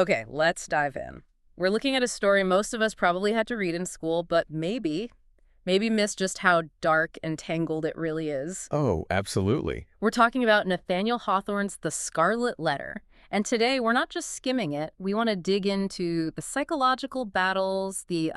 Okay, let's dive in. We're looking at a story most of us probably had to read in school, but maybe missed just how dark and tangled it really is. Oh, absolutely. We're talking about Nathaniel Hawthorne's The Scarlet Letter. And today, we're not just skimming it. We want to dig into the psychological battles, the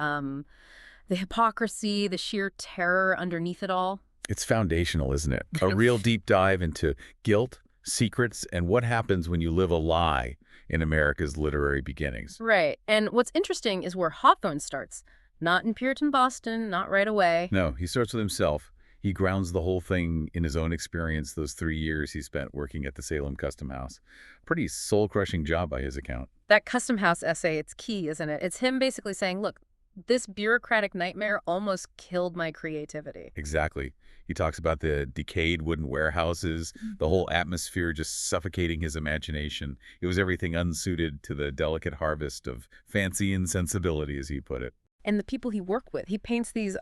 hypocrisy, the sheer terror underneath it all. It's foundational, isn't it? A real deep dive into guilt, secrets, and what happens when you live a lie in America's literary beginnings. Right. And what's interesting is where Hawthorne starts. Not in Puritan Boston, not right away. No, he starts with himself. He grounds the whole thing in his own experience, those 3 years he spent working at the Salem Custom House. Pretty soul-crushing job by his account. That Custom House essay, it's key, isn't it? It's him basically saying, look, this bureaucratic nightmare almost killed my creativity. Exactly. He talks about the decayed wooden warehouses, the whole atmosphere just suffocating his imagination. It was everything unsuited to the delicate harvest of fancy insensibility, as he put it. And the people he worked with, he paints these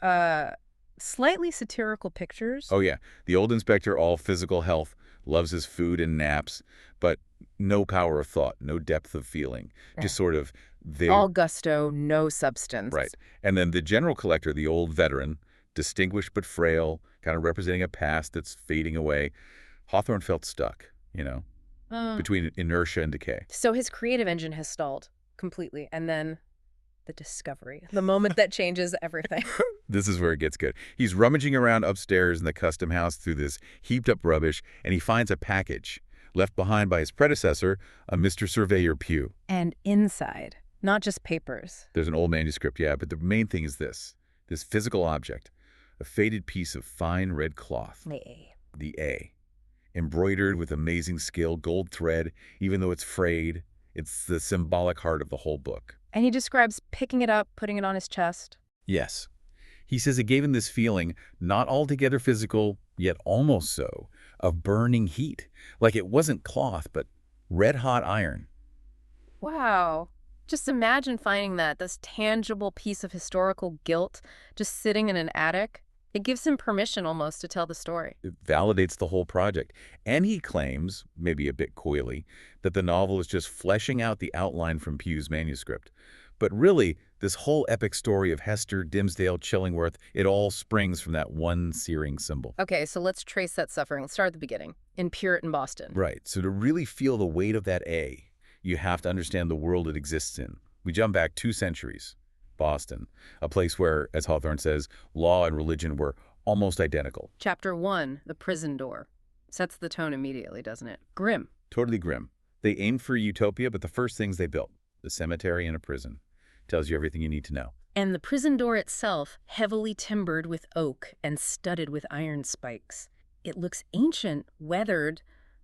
slightly satirical pictures. Oh, yeah. The old inspector, all physical health, loves his food and naps, but no power of thought, no depth of feeling. Just sort of there. All gusto, no substance. Right. And then the general collector, the old veteran, distinguished but frail, kind of representing a past that's fading away. Hawthorne felt stuck, between inertia and decay. So his creative engine has stalled completely. And then the discovery, the moment that changes everything. This is where it gets good. He's rummaging around upstairs in the custom house through this heaped-up rubbish, and he finds a package left behind by his predecessor, a Mr. Surveyor Pugh. And inside, not just papers. There's an old manuscript, yeah, but the main thing is this physical object, a faded piece of fine red cloth. The A. Embroidered with amazing skill, gold thread, even though it's frayed. It's the symbolic heart of the whole book. And he describes picking it up, putting it on his chest. Yes. He says it gave him this feeling, not altogether physical, yet almost so, of burning heat. Like it wasn't cloth, but red-hot iron. Wow. Just imagine finding this tangible piece of historical guilt just sitting in an attic. It gives him permission almost to tell the story. It validates the whole project. And he claims, maybe a bit coyly, that the novel is just fleshing out the outline from Pugh's manuscript. But really, this whole epic story of Hester, Dimmesdale, Chillingworth, it all springs from that one searing symbol. Okay, so let's trace that suffering. Let's start at the beginning, in Puritan Boston. Right. So to really feel the weight of that A, you have to understand the world it exists in. We jump back 2 centuries. Boston, a place where, as Hawthorne says, law and religion were almost identical. Chapter 1, The Prison Door. Sets the tone immediately, doesn't it? Grim. Totally grim. They aimed for utopia, but the first things they built, the cemetery and a prison, tells you everything you need to know. And the prison door itself, heavily timbered with oak and studded with iron spikes. It looks ancient, weathered,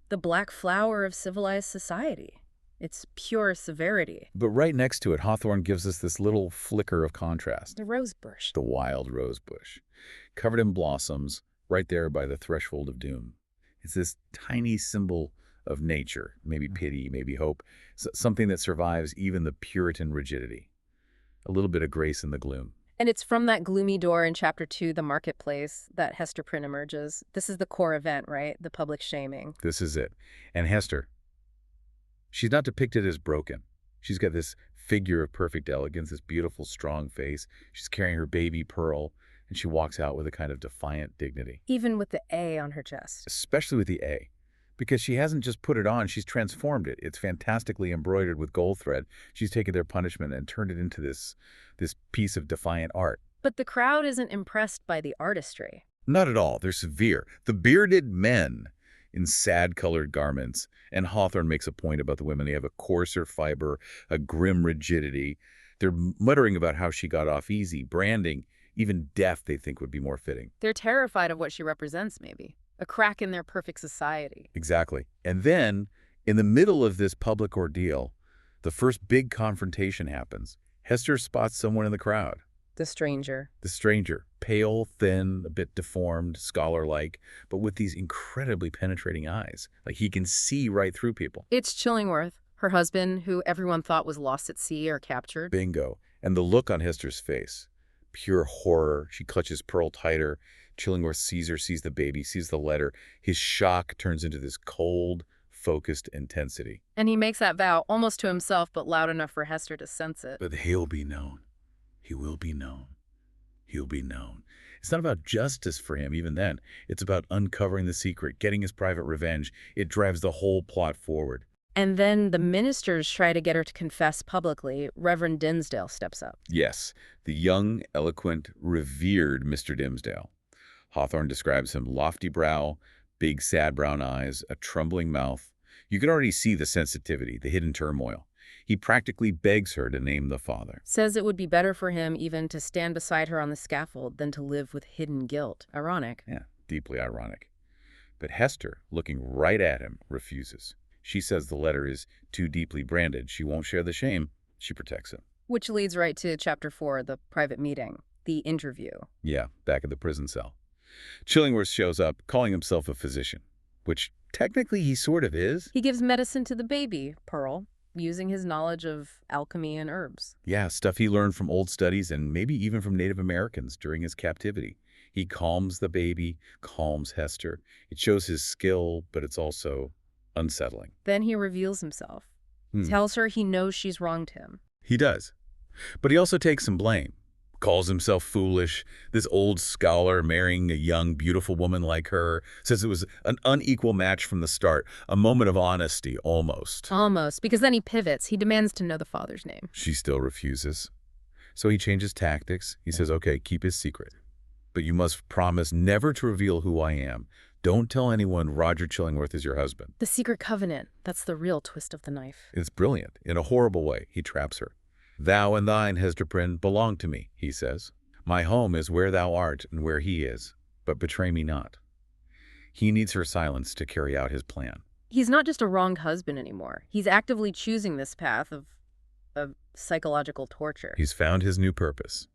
the black flower of civilized society. It's pure severity. But right next to it, Hawthorne gives us this little flicker of contrast. The rose bush. The wild rose bush, covered in blossoms, right there by the threshold of doom. It's this tiny symbol of nature, maybe pity, maybe hope, something that survives even the Puritan rigidity. A little bit of grace in the gloom. And it's from that gloomy door in Chapter 2, The Marketplace, that Hester Prynne emerges. This is the core event, right? The public shaming. This is it. And Hester, she's not depicted as broken. She's got this figure of perfect elegance, this beautiful, strong face. She's carrying her baby Pearl, and she walks out with a kind of defiant dignity. Even with the A on her chest. Especially with the A. Because she hasn't just put it on, she's transformed it. It's fantastically embroidered with gold thread. She's taken their punishment and turned it into this piece of defiant art. But the crowd isn't impressed by the artistry. Not at all. They're severe. The bearded men in sad-colored garments. And Hawthorne makes a point about the women. They have a coarser fiber, a grim rigidity. They're muttering about how she got off easy, branding, even death they think would be more fitting. They're terrified of what she represents, maybe. A crack in their perfect society. Exactly. And then, in the middle of this public ordeal, the first big confrontation happens. Hester spots someone in the crowd. The stranger. The stranger, pale, thin, a bit deformed, scholar-like, but with these incredibly penetrating eyes. Like he can see right through people. It's Chillingworth, her husband, who everyone thought was lost at sea or captured. Bingo. And the look on Hester's face. Pure horror. She clutches Pearl tighter. Chillingworth sees her, sees the baby, sees the letter. His shock turns into this cold, focused intensity. And he makes that vow almost to himself, but loud enough for Hester to sense it. But he'll be known. He will be known. He'll be known. It's not about justice for him even then. It's about uncovering the secret, getting his private revenge. It drives the whole plot forward. And then the ministers try to get her to confess publicly. Reverend Dimmesdale steps up. Yes, the young, eloquent, revered Mr. Dimmesdale. Hawthorne describes him lofty brow, big sad brown eyes, a trembling mouth. You can already see the sensitivity, the hidden turmoil. He practically begs her to name the father. Says it would be better for him even to stand beside her on the scaffold than to live with hidden guilt. Ironic. Yeah, deeply ironic. But Hester, looking right at him, refuses. She says the letter is too deeply branded. She won't share the shame. She protects him. Which leads right to chapter 4, the private meeting, the interview. Yeah, back at the prison cell. Chillingworth shows up, calling himself a physician, which technically he sort of is. He gives medicine to the baby, Pearl, using his knowledge of alchemy and herbs. Yeah, stuff he learned from old studies and maybe even from Native Americans during his captivity. He calms the baby, calms Hester. It shows his skill, but it's also unsettling. Then he reveals himself. Tells her he knows she's wronged him. He does. But he also takes some blame. Calls himself foolish, this old scholar marrying a young, beautiful woman like her, says it was an unequal match from the start, a moment of honesty, almost. Almost, because then he pivots. He demands to know the father's name. She still refuses. So he changes tactics. He says, okay, keep his secret. But you must promise never to reveal who I am. Don't tell anyone Roger Chillingworth is your husband. The secret covenant. That's the real twist of the knife. It's brilliant. In a horrible way, he traps her. Thou and thine, Hester Prynne, belong to me, he says. My home is where thou art and where he is, but betray me not. He needs her silence to carry out his plan. He's not just a wronged husband anymore. He's actively choosing this path of psychological torture. He's found his new purpose.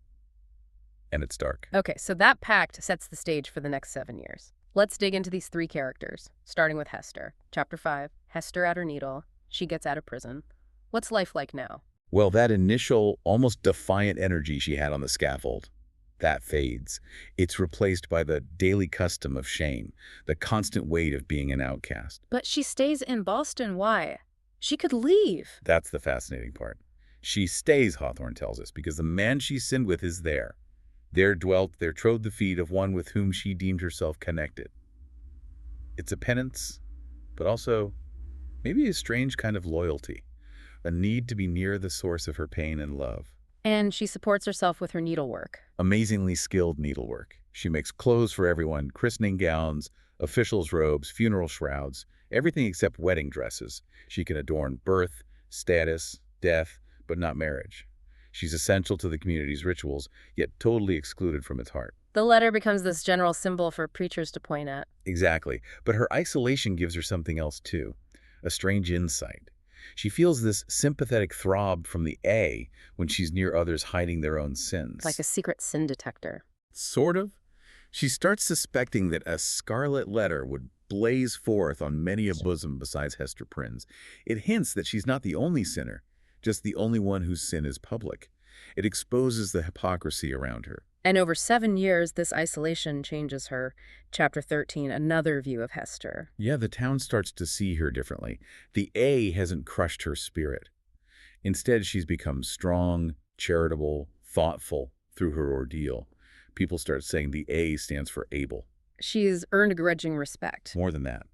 And it's dark. Okay, so that pact sets the stage for the next 7 years. Let's dig into these 3 characters, starting with Hester. Chapter 5, Hester at her needle. She gets out of prison. What's life like now? Well, that initial, almost defiant energy she had on the scaffold, that fades. It's replaced by the daily custom of shame, the constant weight of being an outcast. But she stays in Boston. Why? She could leave. That's the fascinating part. She stays, Hawthorne tells us, because the man she sinned with is there. There dwelt, there trode the feet of one with whom she deemed herself connected. It's a penance, but also maybe a strange kind of loyalty. A need to be near the source of her pain and love. And she supports herself with her needlework. Amazingly skilled needlework. She makes clothes for everyone, christening gowns, officials' robes, funeral shrouds, everything except wedding dresses. She can adorn birth, status, death, but not marriage. She's essential to the community's rituals, yet totally excluded from its heart. The letter becomes this general symbol for preachers to point at. Exactly. But her isolation gives her something else too. A strange insight. She feels this sympathetic throb from the A when she's near others hiding their own sins. Like a secret sin detector. Sort of. She starts suspecting that a scarlet letter would blaze forth on many a bosom besides Hester Prynne's. It hints that she's not the only sinner, just the only one whose sin is public. It exposes the hypocrisy around her. And over 7 years, this isolation changes her. Chapter 13, another view of Hester. Yeah, the town starts to see her differently. The A hasn't crushed her spirit. Instead, she's become strong, charitable, thoughtful through her ordeal. People start saying the A stands for able. She's earned grudging respect. More than that.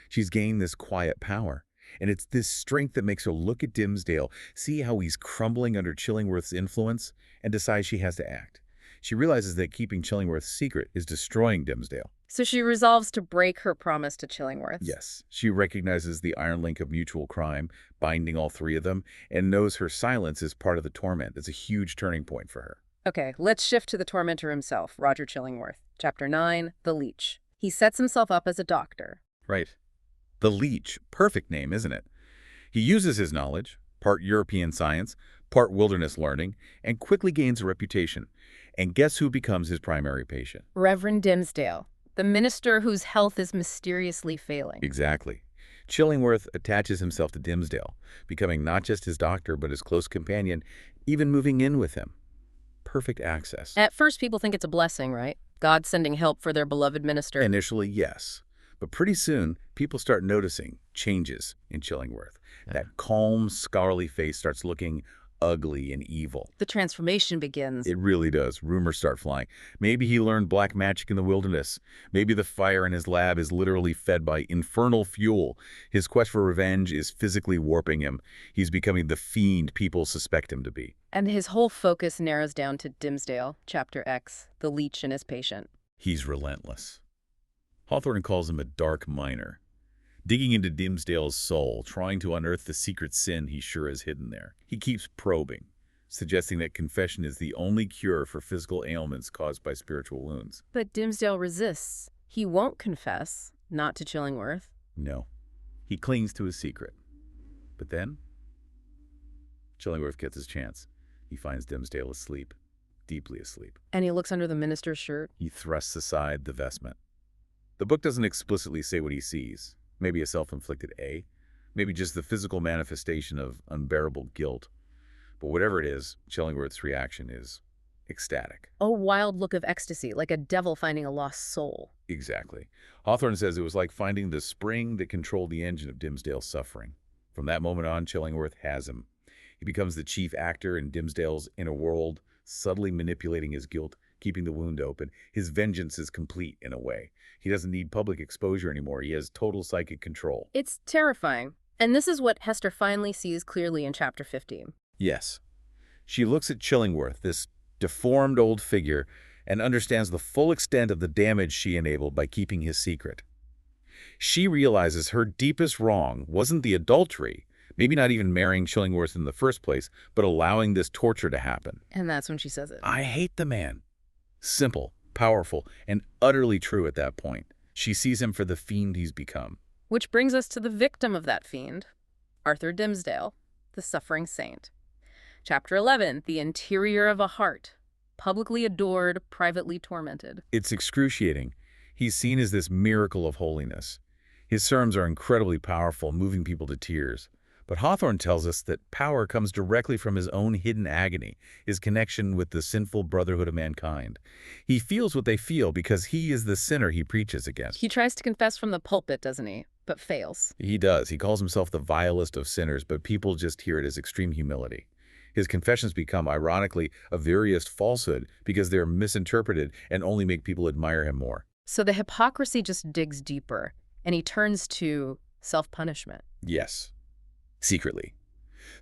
She's gained this quiet power. And it's this strength that makes her look at Dimmesdale, see how he's crumbling under Chillingworth's influence, and decide she has to act. She realizes that keeping Chillingworth's secret is destroying Dimmesdale. So she resolves to break her promise to Chillingworth. Yes, she recognizes the iron link of mutual crime, binding all 3 of them, and knows her silence is part of the torment. It's a huge turning point for her. Okay, let's shift to the tormentor himself, Roger Chillingworth. Chapter 9, The Leech. He sets himself up as a doctor. Right. The Leech. Perfect name, isn't it? He uses his knowledge, part European science, part wilderness learning, and quickly gains a reputation. And guess who becomes his primary patient? Reverend Dimmesdale, the minister whose health is mysteriously failing. Exactly. Chillingworth attaches himself to Dimmesdale, becoming not just his doctor, but his close companion, even moving in with him. Perfect access. At first, people think it's a blessing, right? God sending help for their beloved minister. Initially, yes. But pretty soon, people start noticing changes in Chillingworth. That calm, scholarly face starts looking ugly and evil. The transformation begins. It really does. Rumors start flying. Maybe he learned black magic in the wilderness. Maybe the fire in his lab is literally fed by infernal fuel. His quest for revenge is physically warping him. He's becoming the fiend people suspect him to be. And his whole focus narrows down to Dimmesdale, Chapter X, the leech and his patient. He's relentless. Hawthorne calls him a dark miner, digging into Dimmesdale's soul, trying to unearth the secret sin he sure has hidden there. He keeps probing, suggesting that confession is the only cure for physical ailments caused by spiritual wounds. But Dimmesdale resists. He won't confess, not to Chillingworth. No. He clings to his secret. But then, Chillingworth gets his chance. He finds Dimmesdale asleep, deeply asleep. And he looks under the minister's shirt. He thrusts aside the vestment. The book doesn't explicitly say what he sees. Maybe a self-inflicted A. Maybe just the physical manifestation of unbearable guilt. But whatever it is, Chillingworth's reaction is ecstatic. A wild look of ecstasy, like a devil finding a lost soul. Exactly. Hawthorne says it was like finding the spring that controlled the engine of Dimmesdale's suffering. From that moment on, Chillingworth has him. He becomes the chief actor in Dimmesdale's inner world, subtly manipulating his guilt, keeping the wound open. His vengeance is complete in a way. He doesn't need public exposure anymore. He has total psychic control. It's terrifying. And this is what Hester finally sees clearly in Chapter 15. Yes. She looks at Chillingworth, this deformed old figure, and understands the full extent of the damage she enabled by keeping his secret. She realizes her deepest wrong wasn't the adultery, maybe not even marrying Chillingworth in the first place, but allowing this torture to happen. And that's when she says it. I hate the man. Simple, powerful, and utterly true at that point. She sees him for the fiend he's become. Which brings us to the victim of that fiend, Arthur Dimmesdale, the suffering saint. Chapter 11, the interior of a heart, publicly adored, privately tormented. It's excruciating. He's seen as this miracle of holiness. His sermons are incredibly powerful, moving people to tears. But Hawthorne tells us that power comes directly from his own hidden agony, his connection with the sinful brotherhood of mankind. He feels what they feel because he is the sinner he preaches against. He tries to confess from the pulpit, doesn't he? But fails. He does. He calls himself the vilest of sinners, but people just hear it as extreme humility. His confessions become, ironically, a veriest falsehood because they're misinterpreted and only make people admire him more. So the hypocrisy just digs deeper, and he turns to self-punishment. Yes. Secretly.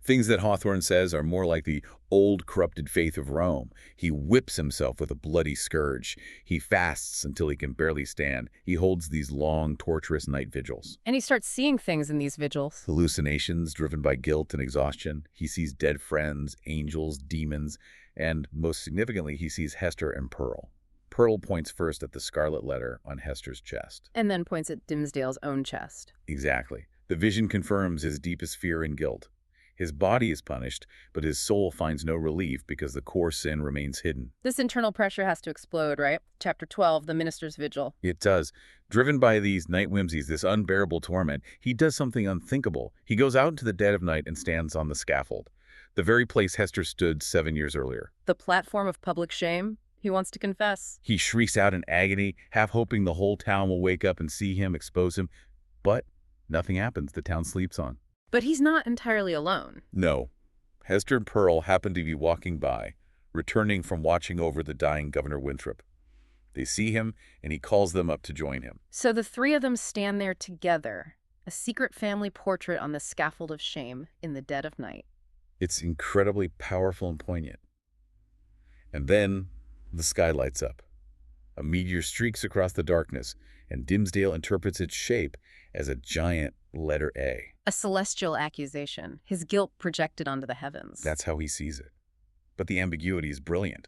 Things that Hawthorne says are more like the old corrupted faith of Rome. He whips himself with a bloody scourge. He fasts until he can barely stand. He holds these long, torturous night vigils. And he starts seeing things in these vigils. Hallucinations driven by guilt and exhaustion. He sees dead friends, angels, demons, and most significantly, he sees Hester and Pearl. Pearl points first at the Scarlet Letter on Hester's chest. And then points at Dimmesdale's own chest. Exactly. The vision confirms his deepest fear and guilt. His body is punished, but his soul finds no relief because the core sin remains hidden. This internal pressure has to explode, right? Chapter 12, the minister's vigil. It does. Driven by these night whimsies, this unbearable torment, he does something unthinkable. He goes out into the dead of night and stands on the scaffold, the very place Hester stood 7 years earlier. The platform of public shame. He wants to confess. He shrieks out in agony, half hoping the whole town will wake up and see him, expose him. But nothing happens. The town sleeps on. But he's not entirely alone. No. Hester and Pearl happen to be walking by, returning from watching over the dying Governor Winthrop. They see him, and he calls them up to join him. So the three of them stand there together, a secret family portrait on the scaffold of shame in the dead of night. It's incredibly powerful and poignant. And then the sky lights up. A meteor streaks across the darkness, and Dimmesdale interprets its shape as a giant letter A. A celestial accusation, his guilt projected onto the heavens. That's how he sees it. But the ambiguity is brilliant.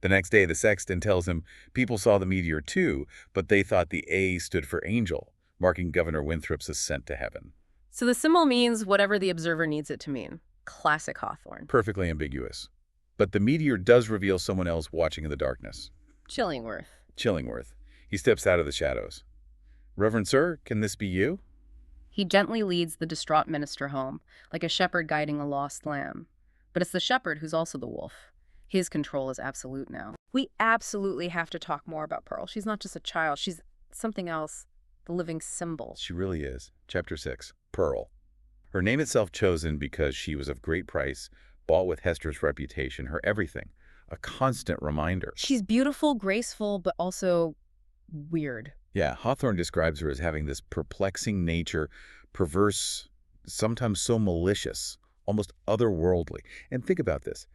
The next day, the sexton tells him people saw the meteor too, but they thought the A stood for angel, marking Governor Winthrop's ascent to heaven. So the symbol means whatever the observer needs it to mean. Classic Hawthorne. Perfectly ambiguous. But the meteor does reveal someone else watching in the darkness. Chillingworth. Chillingworth. He steps out of the shadows. Reverend Sir, can this be you? He gently leads the distraught minister home, like a shepherd guiding a lost lamb. But it's the shepherd who's also the wolf. His control is absolute now. We absolutely have to talk more about Pearl. She's not just a child. She's something else. the living symbol. She really is. Chapter 6, Pearl. Her name itself chosen because she was of great price, bought with Hester's reputation, her everything. A constant reminder. She's beautiful, graceful, but also weird. Yeah, Hawthorne describes her as having this perplexing nature, perverse, sometimes so malicious, almost otherworldly. And think about this.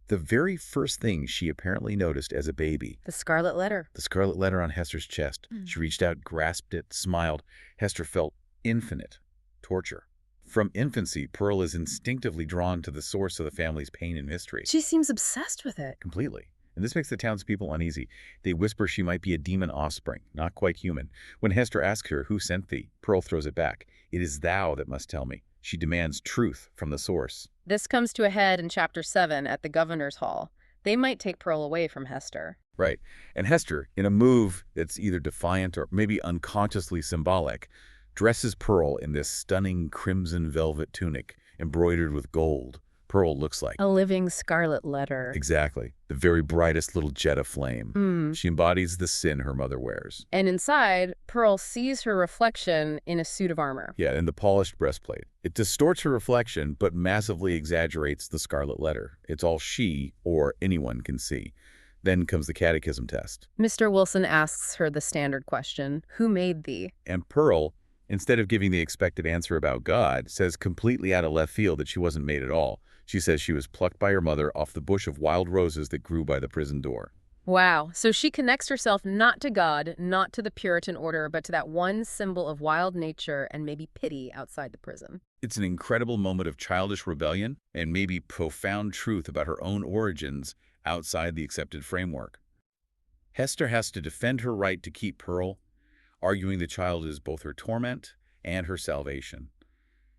The very first thing she apparently noticed as a baby, The Scarlet Letter. the scarlet letter on Hester's chest. Mm. She reached out, grasped it, smiled. Hester felt infinite torture. From infancy, Pearl is instinctively drawn to the source of the family's pain and mystery. She seems obsessed with it. Completely. And this makes the townspeople uneasy. They whisper she might be a demon offspring, not quite human. When Hester asks her, "Who sent thee?" Pearl throws it back. "It is thou that must tell me." She demands truth from the source. This comes to a head in Chapter 7 at the Governor's Hall. They might take Pearl away from Hester. Right. And Hester, in a move that's either defiant or maybe unconsciously symbolic, dresses Pearl in this stunning crimson velvet tunic embroidered with gold. Pearl looks like. A living scarlet letter. Exactly. The very brightest little jet of flame. She embodies the sin her mother wears. And inside, Pearl sees her reflection in a suit of armor. Yeah, and the polished breastplate. It distorts her reflection, but massively exaggerates the scarlet letter. It's all she or anyone can see. Then comes the catechism test. Mr. Wilson asks her the standard question, "Who made thee?" And Pearl, instead of giving the expected answer about God, says completely out of left field that she wasn't made at all. She says she was plucked by her mother off the bush of wild roses that grew by the prison door. Wow. So she connects herself not to God, not to the Puritan order, but to that one symbol of wild nature and maybe pity outside the prison. It's an incredible moment of childish rebellion and maybe profound truth about her own origins outside the accepted framework. Hester has to defend her right to keep Pearl, arguing the child is both her torment and her salvation.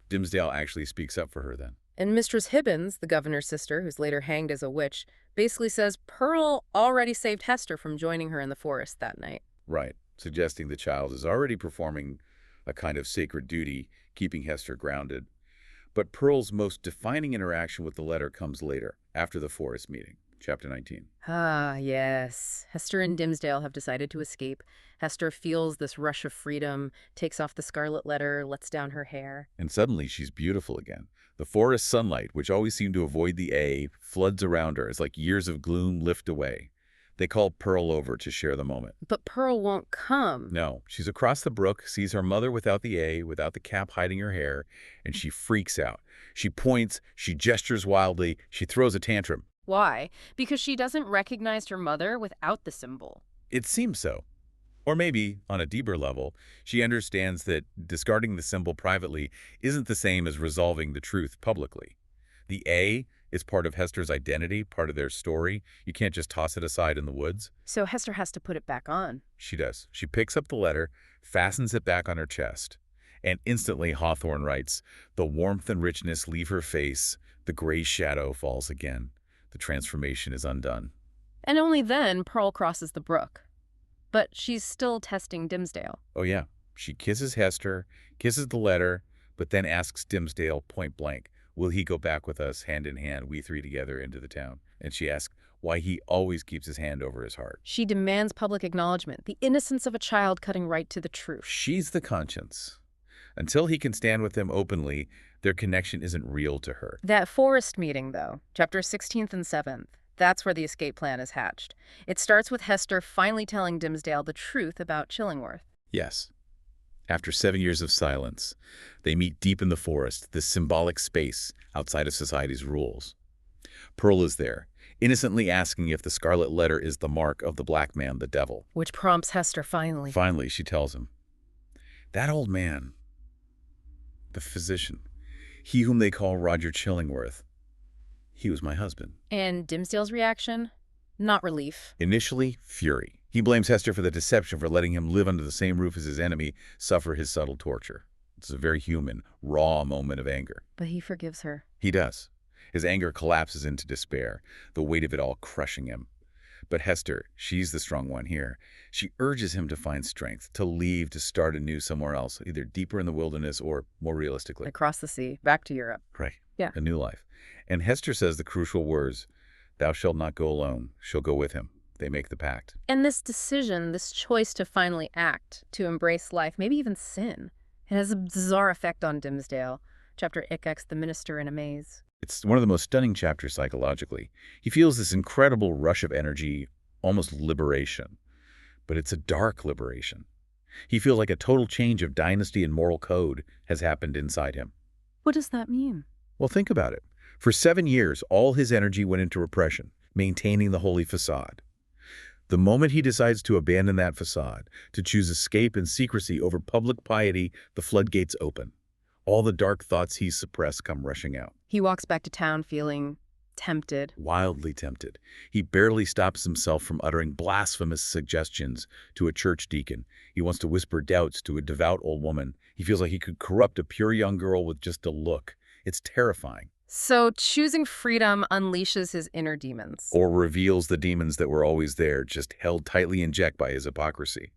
Dimmesdale actually speaks up for her then. And Mistress Hibbins, the governor's sister, who's later hanged as a witch, basically says Pearl already saved Hester from joining her in the forest that night. Right, suggesting the child is already performing a kind of sacred duty, keeping Hester grounded. But Pearl's most defining interaction with the letter comes later, after the forest meeting, chapter 19. Ah, yes. Hester and Dimmesdale have decided to escape. Hester feels this rush of freedom, takes off the scarlet letter, lets down her hair. And suddenly she's beautiful again. The forest sunlight, which always seemed to avoid the A, floods around her as like years of gloom lift away. They call Pearl over to share the moment. But Pearl won't come. No, she's across the brook, sees her mother without the A, without the cap hiding her hair, and she freaks out. She points, she gestures wildly, she throws a tantrum. Why? Because she doesn't recognize her mother without the symbol. It seems so. Or maybe, on a deeper level, she understands that discarding the symbol privately isn't the same as resolving the truth publicly. The A is part of Hester's identity, part of their story. You can't just toss it aside in the woods. So Hester has to put it back on. She does. She picks up the letter, fastens it back on her chest, and instantly Hawthorne writes, "The warmth and richness leave her face, the gray shadow falls again. The transformation is undone." And only then Pearl crosses the brook. But she's still testing Dimmesdale. Oh yeah, she kisses Hester, kisses the letter, but then asks Dimmesdale point blank, will he go back with us hand in hand, we three together into the town? And she asks why he always keeps his hand over his heart. She demands public acknowledgement, the innocence of a child cutting right to the truth. She's the conscience. Until he can stand with them openly, their connection isn't real to her. That forest meeting, though, chapters 16th and 7th, that's where the escape plan is hatched. It starts with Hester finally telling Dimmesdale the truth about Chillingworth. Yes. After 7 years of silence, they meet deep in the forest, this symbolic space outside of society's rules. Pearl is there, innocently asking if the scarlet letter is the mark of the black man, the devil. Which prompts Hester finally. Finally, she tells him, that old man, the physician, he whom they call Roger Chillingworth, he was my husband. And Dimmesdale's reaction? Not relief. Initially, fury. He blames Hester for the deception, for letting him live under the same roof as his enemy, suffer his subtle torture. It's a very human, raw moment of anger. But he forgives her. He does. His anger collapses into despair, the weight of it all crushing him. But Hester, she's the strong one here. She urges him to find strength, to leave, to start anew somewhere else, either deeper in the wilderness or, more realistically, Across the sea, back to Europe. right, Yeah. a new life. And Hester says the crucial words, thou shalt not go alone, she'll go with him. They make the pact. And this decision, this choice to finally act, to embrace life, maybe even sin, it has a bizarre effect on Dimmesdale. Chapter Ixx, the minister in a maze. It's one of the most stunning chapters psychologically. He feels this incredible rush of energy, almost liberation. But it's a dark liberation. He feels like a total change of dynasty and moral code has happened inside him. What does that mean? Well, think about it. For 7 years, all his energy went into repression, maintaining the holy facade. The moment he decides to abandon that facade, to choose escape and secrecy over public piety, the floodgates open. All the dark thoughts he suppressed come rushing out. He walks back to town feeling tempted. Wildly tempted. He barely stops himself from uttering blasphemous suggestions to a church deacon. He wants to whisper doubts to a devout old woman. He feels like he could corrupt a pure young girl with just a look. It's terrifying. So choosing freedom unleashes his inner demons. Or reveals the demons that were always there, just held tightly in check by his hypocrisy.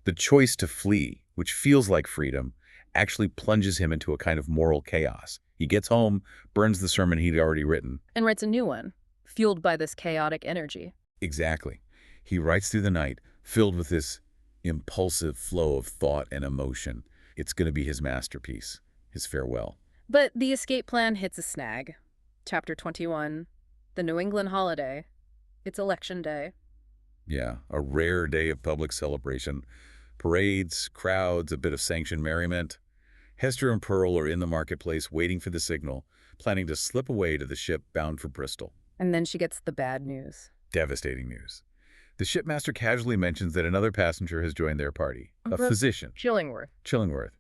The choice to flee, which feels like freedom, actually plunges him into a kind of moral chaos. He gets home, burns the sermon he'd already written. And writes a new one, fueled by this chaotic energy. Exactly. He writes through the night, filled with this impulsive flow of thought and emotion. It's going to be his masterpiece, his farewell. But the escape plan hits a snag. Chapter 21, the New England holiday. It's election day. Yeah, a rare day of public celebration. Parades, crowds, a bit of sanctioned merriment. Hester and Pearl are in the marketplace waiting for the signal, planning to slip away to the ship bound for Bristol. And then she gets the bad news. Devastating news. The shipmaster casually mentions that another passenger has joined their party, a physician. Chillingworth.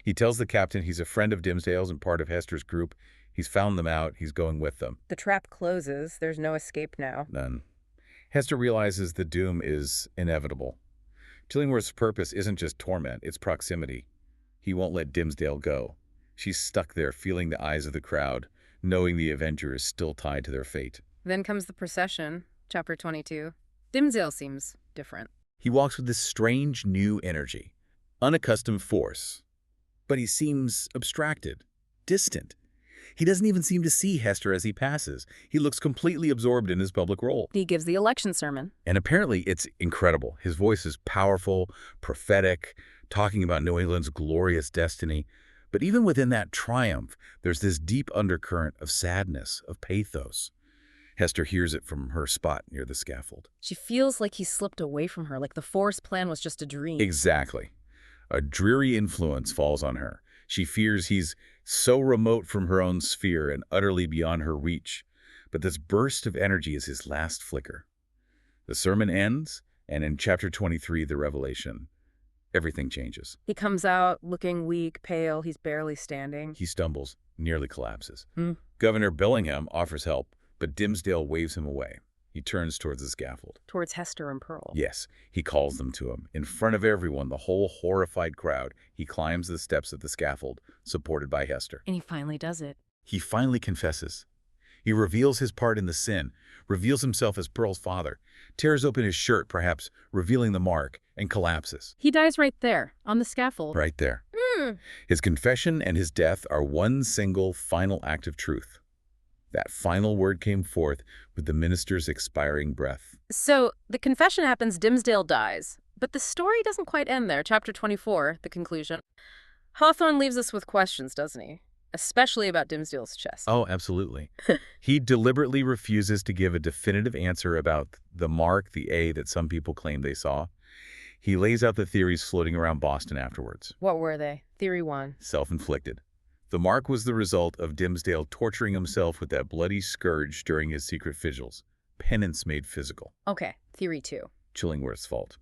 He tells the captain he's a friend of Dimmesdale's and part of Hester's group. He's found them out. He's going with them. The trap closes. There's no escape now. None. Hester realizes the doom is inevitable. Chillingworth's purpose isn't just torment, it's proximity. He won't let Dimmesdale go. She's stuck there, feeling the eyes of the crowd, knowing the Avenger is still tied to their fate. Then comes the procession, chapter 22. Dimmesdale seems different. He walks with this strange new energy, unaccustomed force. But he seems abstracted, distant. He doesn't even seem to see Hester as he passes. He looks completely absorbed in his public role. He gives the election sermon. And apparently it's incredible. His voice is powerful, prophetic, talking about New England's glorious destiny. But even within that triumph, there's this deep undercurrent of sadness, of pathos. Hester hears it from her spot near the scaffold. She feels like he slipped away from her, like the forest plan was just a dream. Exactly. A dreary influence falls on her. She fears he's so remote from her own sphere and utterly beyond her reach. But this burst of energy is his last flicker. The sermon ends, and in chapter 23, the revelation, everything changes. He comes out looking weak, pale. He's barely standing. He stumbles, nearly collapses. Governor Bellingham offers help, but Dimmesdale waves him away. He turns towards the scaffold. Towards Hester and Pearl. Yes, he calls them to him. In front of everyone, the whole horrified crowd, he climbs the steps of the scaffold, supported by Hester. And he finally does it. He finally confesses. He reveals his part in the sin, reveals himself as Pearl's father, tears open his shirt, perhaps revealing the mark, and collapses. He dies right there, on the scaffold. Right there. His confession and his death are one single final act of truth. That final word came forth with the minister's expiring breath. So the confession happens, Dimmesdale dies. But the story doesn't quite end there. Chapter 24, the conclusion. Hawthorne leaves us with questions, doesn't he? Especially about Dimmesdale's chest. Oh, absolutely. He deliberately refuses to give a definitive answer about the mark, the A that some people claim they saw. He lays out the theories floating around Boston afterwards. What were they? Theory 1. Self-inflicted. The mark was the result of Dimmesdale torturing himself with that bloody scourge during his secret vigils. Penance made physical. Okay, theory 2. Chillingworth's fault.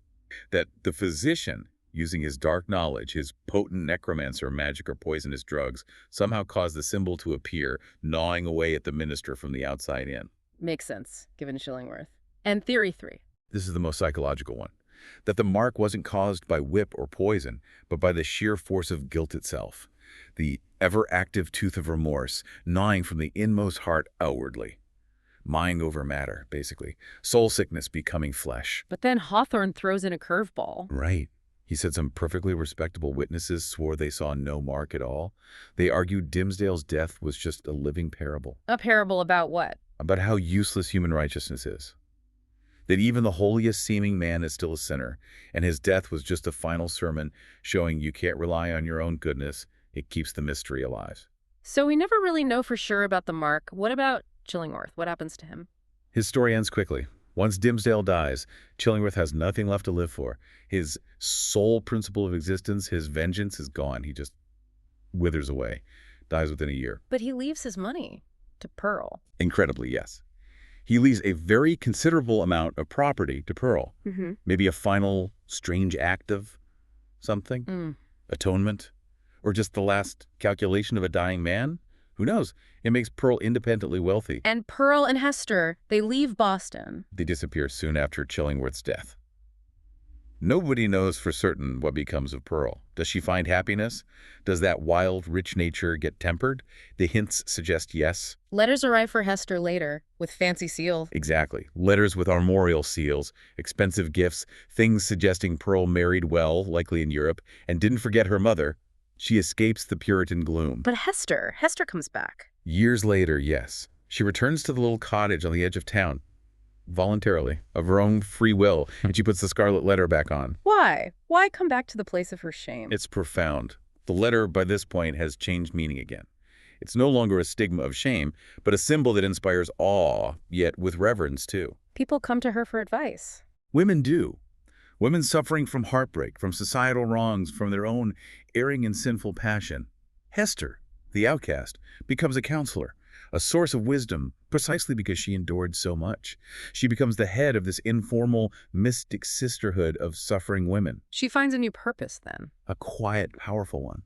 That the physician, using his dark knowledge, his potent necromancer magic or poisonous drugs, somehow caused the symbol to appear, gnawing away at the minister from the outside in. Makes sense, given Chillingworth. And theory 3. This is the most psychological one. That the mark wasn't caused by whip or poison, but by the sheer force of guilt itself. The ever-active tooth of remorse, gnawing from the inmost heart outwardly. Mind over matter, basically. Soul sickness becoming flesh. But then Hawthorne throws in a curveball. Right. He said some perfectly respectable witnesses swore they saw no mark at all. They argued Dimmesdale's death was just a living parable. A parable about what? About how useless human righteousness is. that even the holiest seeming man is still a sinner, and his death was just a final sermon showing you can't rely on your own goodness. It keeps the mystery alive. So we never really know for sure about the Mark. What about Chillingworth? What happens to him? His story ends quickly. Once Dimmesdale dies, Chillingworth has nothing left to live for. His sole principle of existence, his vengeance, is gone. He just withers away, dies within a year. But he leaves his money to Pearl. Incredibly, yes. He leaves a very considerable amount of property to Pearl. Maybe a final strange act of something? Atonement? Or just the last calculation of a dying man? Who knows? It makes Pearl independently wealthy. And Pearl and Hester, they leave Boston. They disappear soon after Chillingworth's death. Nobody knows for certain what becomes of Pearl. Does she find happiness? Does that wild, rich nature get tempered? The hints suggest yes. Letters arrive for Hester later, with fancy seals. Exactly. Letters with armorial seals, expensive gifts, things suggesting Pearl married well, likely in Europe, and didn't forget her mother. She escapes the Puritan gloom. But Hester comes back. Years later, yes. She returns to the little cottage on the edge of town, voluntarily, of her own free will, and she puts the Scarlet Letter back on. Why? Why come back to the place of her shame? It's profound. The letter, by this point, has changed meaning again. It's no longer a stigma of shame, but a symbol that inspires awe, yet with reverence, too. People come to her for advice. Women do. Women suffering from heartbreak, from societal wrongs, from their own erring and sinful passion. Hester, the outcast, becomes a counselor, a source of wisdom, precisely because she endured so much. She becomes the head of this informal, mystic sisterhood of suffering women. She finds a new purpose then. A quiet, powerful one.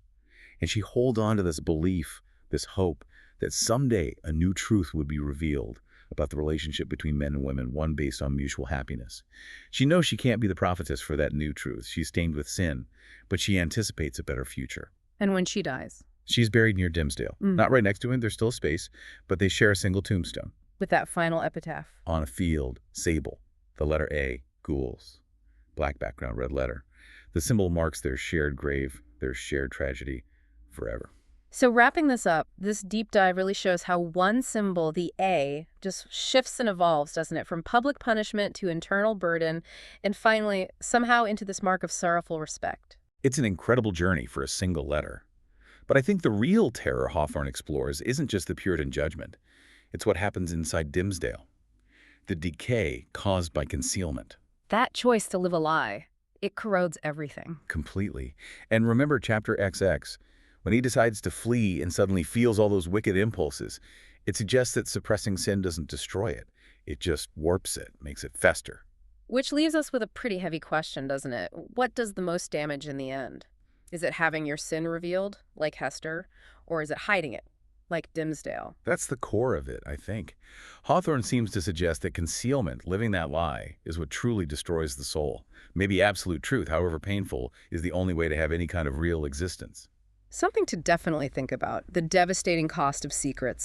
And she holds on to this belief, this hope, that someday a new truth would be revealed about the relationship between men and women, one based on mutual happiness. She knows she can't be the prophetess for that new truth. She's stained with sin, but she anticipates a better future. And when she dies? She's buried near Dimmesdale. Not right next to him, there's still a space, but they share a single tombstone. With that final epitaph. On a field, sable, the letter A, ghouls. Black background, red letter. The symbol marks their shared grave, their shared tragedy, forever. So wrapping this up, this deep dive really shows how one symbol, the A, just shifts and evolves, doesn't it? From public punishment to internal burden, and finally, somehow into this mark of sorrowful respect. It's an incredible journey for a single letter. But I think the real terror Hawthorne explores isn't just the Puritan judgment. It's what happens inside Dimmesdale. The decay caused by concealment. That choice to live a lie, it corrodes everything. Completely. And remember chapter XX, when he decides to flee and suddenly feels all those wicked impulses, it suggests that suppressing sin doesn't destroy it. It just warps it, makes it fester. Which leaves us with a pretty heavy question, doesn't it? What does the most damage in the end? Is it having your sin revealed, like Hester, or is it hiding it, like Dimmesdale? That's the core of it, I think. Hawthorne seems to suggest that concealment, living that lie, is what truly destroys the soul. Maybe absolute truth, however painful, is the only way to have any kind of real existence. Something to definitely think about, the devastating cost of secrets.